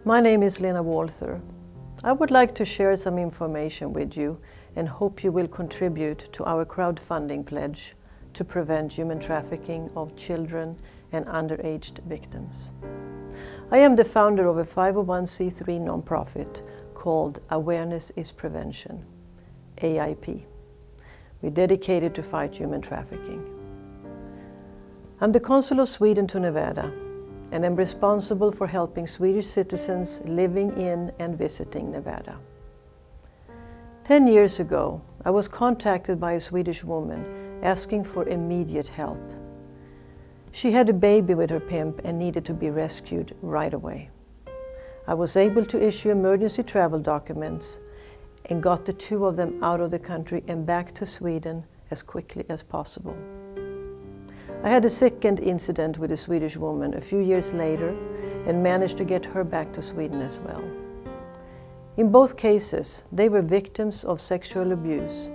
My name is Lena Walther. I would like to share some information with you and hope you will contribute to our crowdfunding pledge to prevent human trafficking of children and underage victims. I am the founder of a 501c3 nonprofit called Awareness is Prevention, AIP. We're dedicated to fight human trafficking. I'm the Consul of Sweden to Nevada and am responsible for helping Swedish citizens living in and visiting Nevada. 10 years ago, I was contacted by a Swedish woman asking for immediate help. She had a baby with her pimp and needed to be rescued right away. I was able to issue emergency travel documents and got the two of them out of the country and back to Sweden as quickly as possible. I had a second incident with a Swedish woman a few years later and managed to get her back to Sweden as well. In both cases, they were victims of sexual abuse,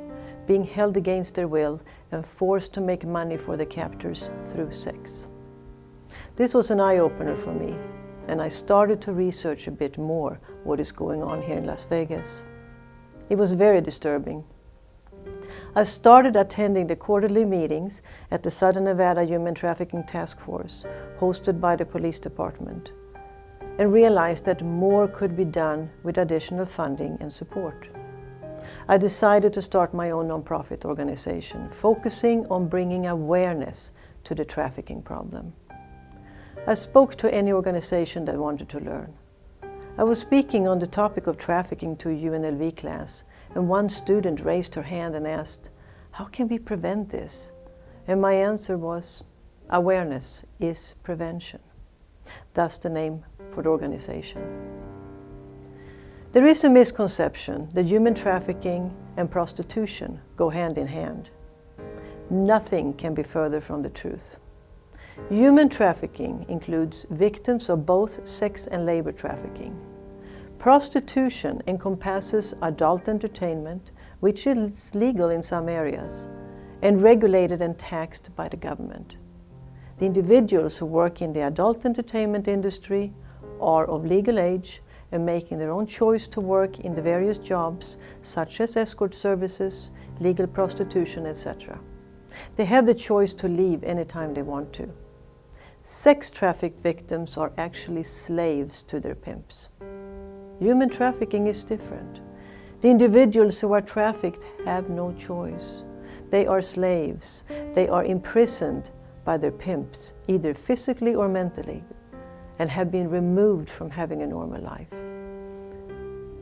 being held against their will and forced to make money for the captors through sex. This was an eye-opener for me, and I started to research a bit more what is going on here in Las Vegas. It was very disturbing. I started attending the quarterly meetings at the Southern Nevada Human Trafficking Task Force, hosted by the police department, and realized that more could be done with additional funding and support. I decided to start my own nonprofit organization, focusing on bringing awareness to the trafficking problem. I spoke to any organization that wanted to learn. I was speaking on the topic of trafficking to a UNLV class, and one student raised her hand and asked, "How can we prevent this?" And my answer was, awareness is prevention. That's the name for the organization. There is a misconception that human trafficking and prostitution go hand in hand. Nothing can be further from the truth. Human trafficking includes victims of both sex and labor trafficking. Prostitution encompasses adult entertainment, which is legal in some areas, and regulated and taxed by the government. The individuals who work in the adult entertainment industry are of legal age and making their own choice to work in the various jobs, such as escort services, legal prostitution, etc. They have the choice to leave anytime they want to. Sex trafficked victims are actually slaves to their pimps. Human trafficking is different. The individuals who are trafficked have no choice. They are slaves. They are imprisoned by their pimps, either physically or mentally, and have been removed from having a normal life.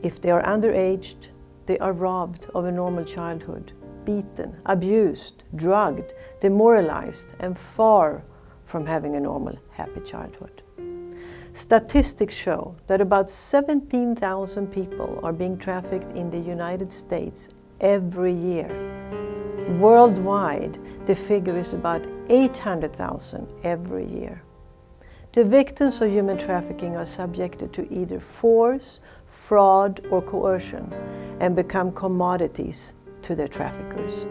If they are underaged, they are robbed of a normal childhood, beaten, abused, drugged, demoralized, and far from having a normal, happy childhood. Statistics show that about 17,000 people are being trafficked in the United States every year. Worldwide, the figure is about 800,000 every year. The victims of human trafficking are subjected to either force, fraud, or coercion and become commodities to their traffickers.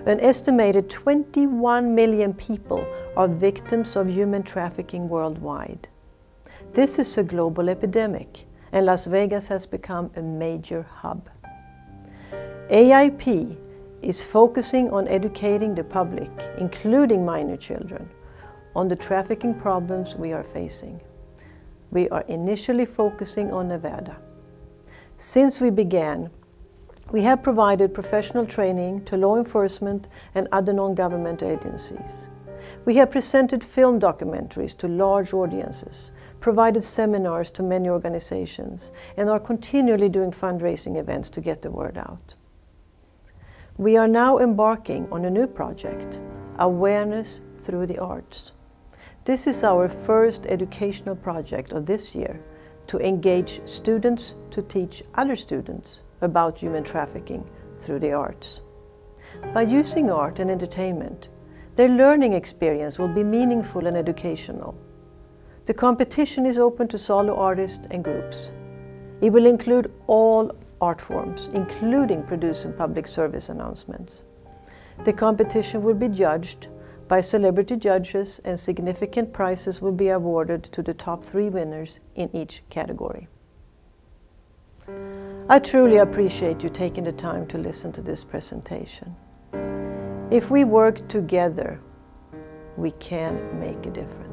An estimated 21 million people are victims of human trafficking worldwide. This is a global epidemic, and Las Vegas has become a major hub. AIP is focusing on educating the public, including minor children, on the trafficking problems we are facing. We are initially focusing on Nevada. Since we began, we have provided professional training to law enforcement and other non-government agencies. We have presented film documentaries to large audiences, provided seminars to many organizations, and are continually doing fundraising events to get the word out. We are now embarking on a new project, Awareness Through the Arts. This is our first educational project of this year to engage students to teach other students about human trafficking through the arts. By using art and entertainment, their learning experience will be meaningful and educational. The competition is open to solo artists and groups. It will include all art forms, including producing public service announcements. The competition will be judged by celebrity judges, and significant prizes will be awarded to the top 3 winners in each category. I truly appreciate you taking the time to listen to this presentation. If we work together, we can make a difference.